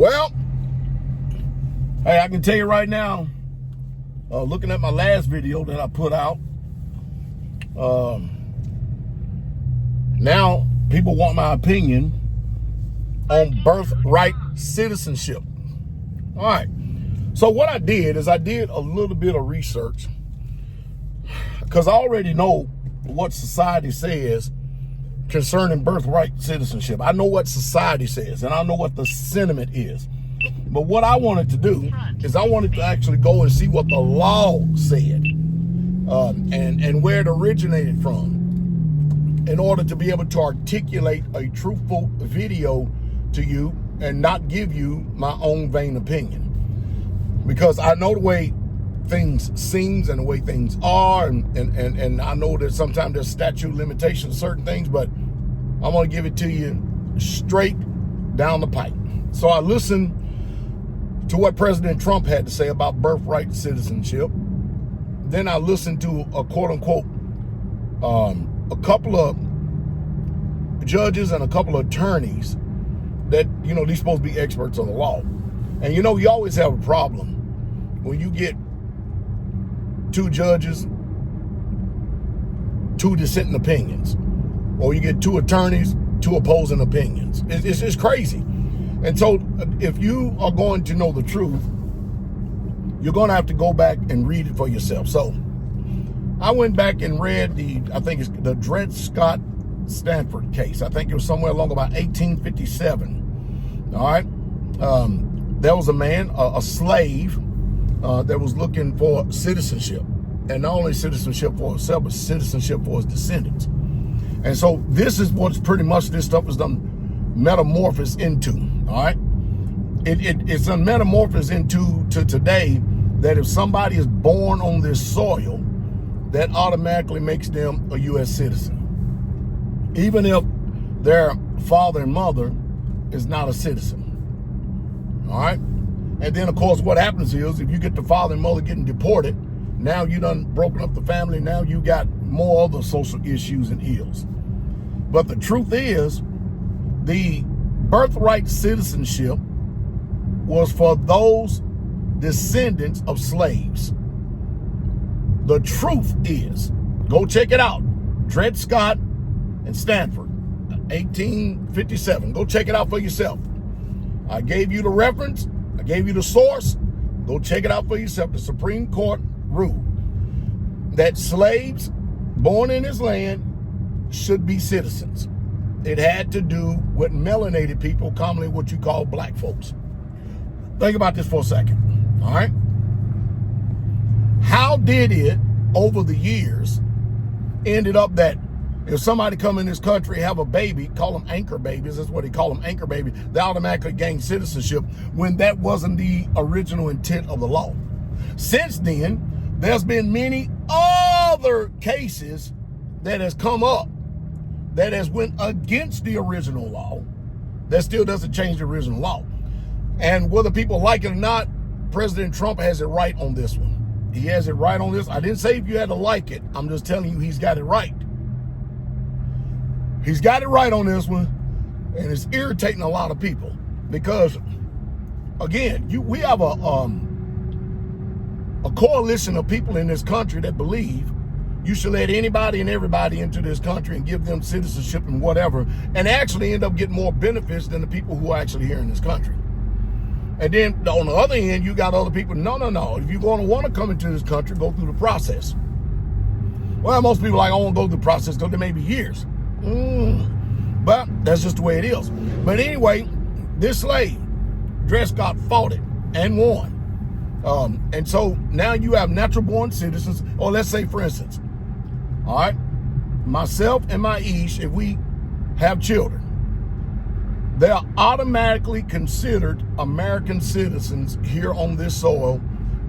Well, hey, I can tell you right now, looking at my last video that I put out, now people want my opinion on birthright citizenship. All right. So what I did is I did a little bit of research because I already know what society says concerning birthright citizenship. I know what society says, and I know what the sentiment is. But what I wanted to do is I wanted to actually go and see what the law said and where it originated from in order to be able to articulate a truthful video to you and not give you my own vain opinion. Because I know the way things seems and the way things are, and I know that sometimes there's statute of limitations of certain things, but I'm going to give it to you straight down the pipe. So I listened to what President Trump had to say about birthright citizenship. Then I listened to a quote unquote a couple of judges and a couple of attorneys that, they're supposed to be experts on the law. And you always have a problem when you get two judges, two dissenting opinions, or you get two attorneys, two opposing opinions. It's just crazy. And so if you are going to know the truth, you're going to have to go back and read it for yourself. So I went back and read I think it's the Dred Scott Stanford case. I think it was somewhere along about 1857. All right. There was a man, a slave, that was looking for citizenship. And not only citizenship for himself, but citizenship for his descendants. And so this is what's pretty much this stuff is done metamorphosed into. All right. It's a metamorphosed into today that if somebody is born on this soil, that automatically makes them a U.S. citizen. Even if their father and mother is not a citizen. All right. And then, of course, what happens is if you get the father and mother getting deported, now you done broken up the family. Now you got more other social issues and ills. But the truth is, the birthright citizenship was for those descendants of slaves. The truth is, go check it out. Dred Scott and Stanford, 1857. Go check it out for yourself. I gave you the reference. I gave you the source. Go check it out for yourself. The Supreme Court ruled that slaves born in this land should be citizens. It had to do with melanated people, commonly what you call black folks. Think about this for a second. All right. How did it over the years ended up that if somebody come in this country, have a baby, call them anchor babies, that's what they call them, anchor baby, they automatically gain citizenship when that wasn't the original intent of the law. Since then, there's been many other cases that has come up that has went against the original law. That still doesn't change the original law. And whether people like it or not, President Trump has it right on this one. He has it right on this. I didn't say if you had to like it. I'm just telling you he's got it right. He's got it right on this one, and it's irritating a lot of people because, again, we have a coalition of people in this country that believe you should let anybody and everybody into this country and give them citizenship and whatever, and actually end up getting more benefits than the people who are actually here in this country. And then on the other end, you got other people, no. If you're going to want to come into this country, go through the process. Well, most people are like, I won't go through the process because there may be years. But that's just the way it is. But anyway, this slave, Dred Scott, fought it and won. And so now you have natural born citizens, or let's say, for instance, all right, myself and my Ish, if we have children, they are automatically considered American citizens here on this soil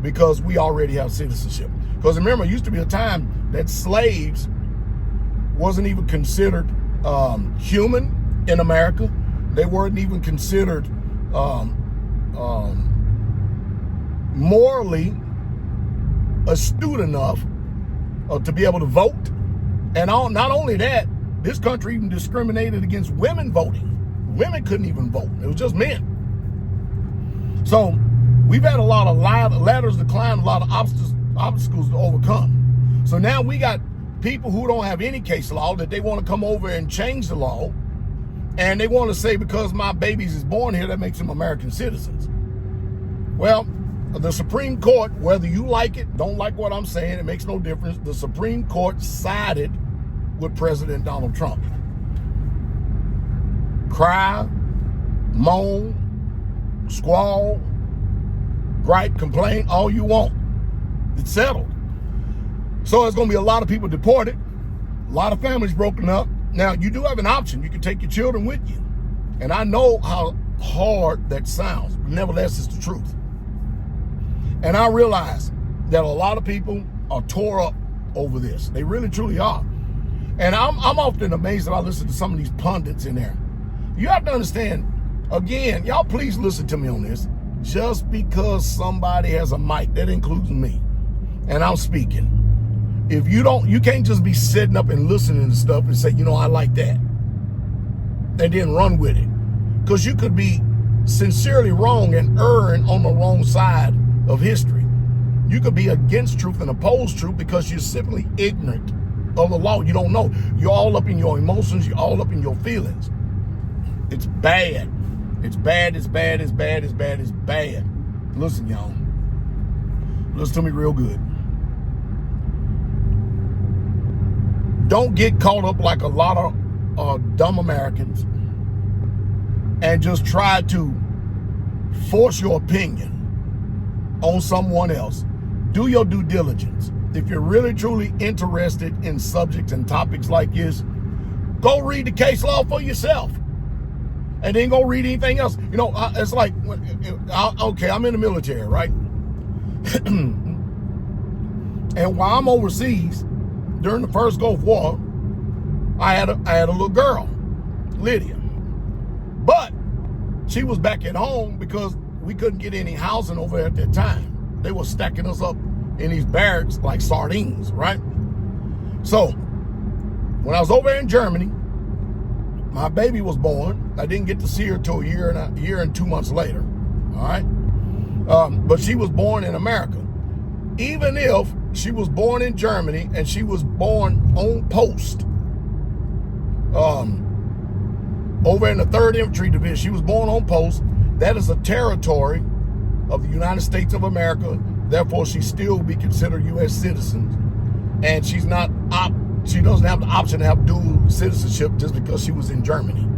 because we already have citizenship. Because remember, it used to be a time that slaves wasn't even considered human in America. They weren't even considered morally astute enough to be able to vote. And not only that, this country even discriminated against women voting. Women couldn't even vote. It was just men. So we've had a lot of ladders to climb, a lot of obstacles to overcome. So now we got people who don't have any case law that they want to come over and change the law. And they want to say because my babies is born here, that makes them American citizens. Well, the Supreme Court, whether you like it, don't like what I'm saying, it makes no difference. The Supreme Court sided with President Donald Trump. Cry, moan, squall, gripe, complain, all you want. It's settled. So there's going to be a lot of people deported, a lot of families broken up. Now, you do have an option. You can take your children with you. And I know how hard that sounds. Nevertheless, it's the truth. And I realize that a lot of people are tore up over this. They really, truly are. And I'm often amazed that I listen to some of these pundits in there. You have to understand, again, y'all please listen to me on this. Just because somebody has a mic, that includes me, and I'm speaking. If you can't just be sitting up and listening to stuff and say, I like that, and then run with it. Because you could be sincerely wrong and erring on the wrong side of history. You could be against truth and oppose truth because you're simply ignorant of the law. You don't know. You're all up in your emotions. You're all up in your feelings. It's bad. It's bad. It's bad. It's bad. It's bad. It's bad. Listen, y'all. Listen to me real good. Don't get caught up like a lot of dumb Americans and just try to force your opinion on someone else. Do your due diligence. If you're really truly interested in subjects and topics like this, go read the case law for yourself. And then go read anything else. It's like, okay, I'm in the military, right? And while I'm overseas, during the first Gulf War, I had a little girl, Lydia. But she was back at home because we couldn't get any housing over there at that time. They were stacking us up in these barracks like sardines, right? So when I was over in Germany, my baby was born. I didn't get to see her till a year and 2 months later, all right? But she was born in America. Even if she was born in Germany and she was born on post, over in the 3rd Infantry Division, she was born on post. That is a territory of the United States of America. Therefore, she still be considered U.S. citizens. And she doesn't have the option to have dual citizenship just because she was in Germany.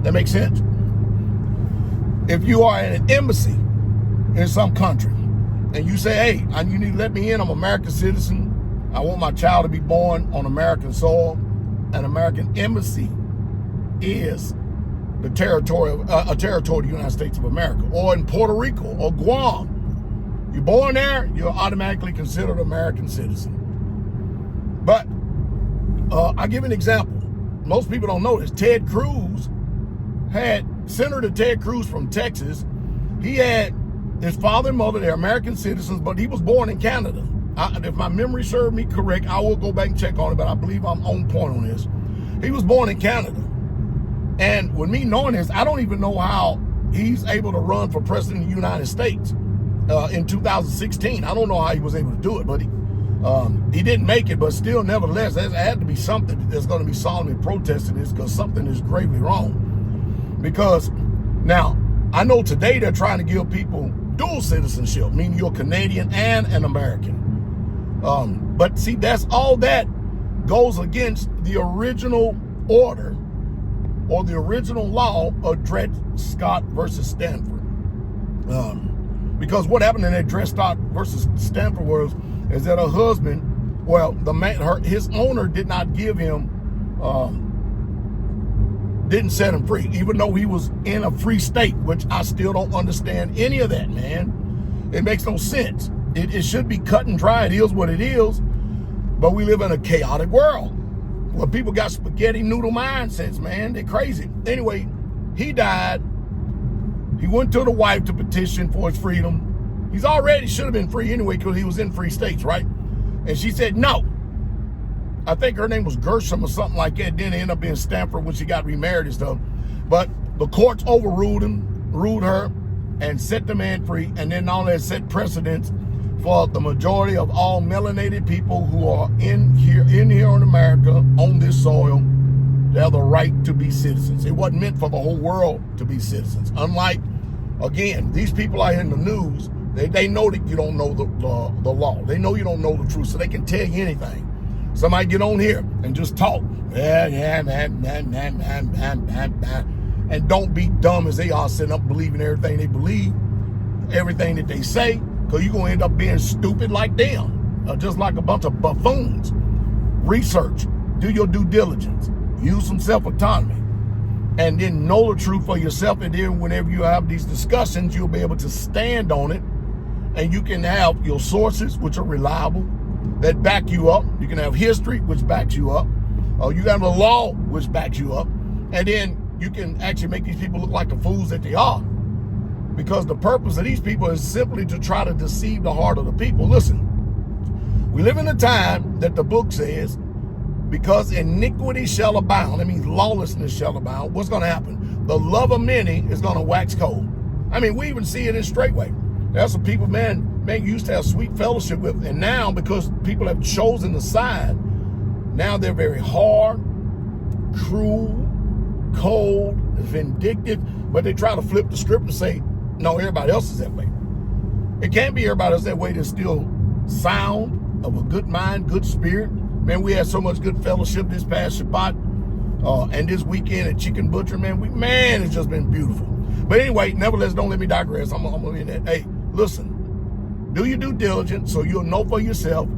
That makes sense? If you are in an embassy in some country and you say, hey, you need to let me in, I'm an American citizen, I want my child to be born on American soil, an American embassy is a territory of the United States of America, or in Puerto Rico or Guam. You're born there, you're automatically considered an American citizen. But I'll give an example. Most people don't know this. Senator Ted Cruz from Texas, he had his father and mother, they're American citizens, but he was born in Canada. If my memory serves me correct, I will go back and check on it, but I believe I'm on point on this. He was born in Canada. And with me knowing this, I don't even know how he's able to run for president of the United States in 2016. I don't know how he was able to do it, but he didn't make it. But still, nevertheless, there had to be something that's going to be solemnly protesting this, because something is gravely wrong. Because now, I know today they're trying to give people dual citizenship, meaning you're Canadian and an American. But see, that's all that goes against the original order or the original law of Dred Scott versus Stanford. Because what happened in that Dred Scott versus Stanford was is that her husband, his owner did not give him, didn't set him free, even though he was in a free state, which I still don't understand any of that, man. It makes no sense. It should be cut and dry. It is what it is. But we live in a chaotic world where people got spaghetti noodle mindsets, man. They're crazy. Anyway, he died. He went to the wife to petition for his freedom. He's already should have been free anyway because he was in free states, right? And she said no. I think her name was Gershom or something like that. Then it ended up being Stanford when she got remarried and stuff. But the courts overruled her, and set the man free, and then not only set precedents for the majority of all melanated people who are in here in America on this soil. They have the right to be citizens. It wasn't meant for the whole world to be citizens. Unlike, again, these people out here in the news, they know that you don't know the law. They know you don't know the truth, so they can tell you anything. Somebody get on here and just talk. And don't be dumb as they are, sitting up believing everything they believe, everything that they say, because you're going to end up being stupid like them, just like a bunch of buffoons. Research. Do your due diligence. Use some self-autonomy. And then know the truth for yourself. And then whenever you have these discussions, you'll be able to stand on it. And you can have your sources, which are reliable, that back you up. You can have history, which backs you up. You have the law, which backs you up. And then you can actually make these people look like the fools that they are. Because the purpose of these people is simply to try to deceive the heart of the people. Listen, we live in a time that the book says, because iniquity shall abound, that means lawlessness shall abound, what's going to happen? The love of many is going to wax cold. I mean, we even see it in Straightway. There's some people, man, used to have sweet fellowship with, and now because people have chosen the side, now they're very hard, cruel, cold, vindictive, but they try to flip the script and say, no, everybody else is that way. It can't be everybody else that way that's still sound, of a good mind, good spirit. Man, we had so much good fellowship this past Shabbat and this weekend at Chicken Butcher, man, it's just been beautiful. But anyway, nevertheless, don't let me digress. I'm gonna end that. Hey, listen, do your due diligence so you'll know for yourself.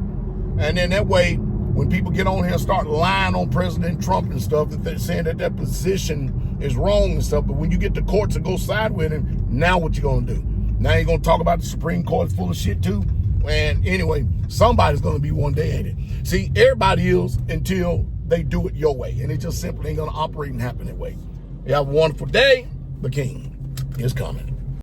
And then that way, when people get on here and start lying on President Trump and stuff, that they're saying that that position is wrong and stuff, but when you get the courts to go side with him, now what you gonna do? Now you're gonna talk about the Supreme Court full of shit too? And anyway, somebody's gonna be one day at it. See, everybody is until they do it your way, and it just simply ain't gonna operate and happen that way. You have a wonderful day. The King is coming.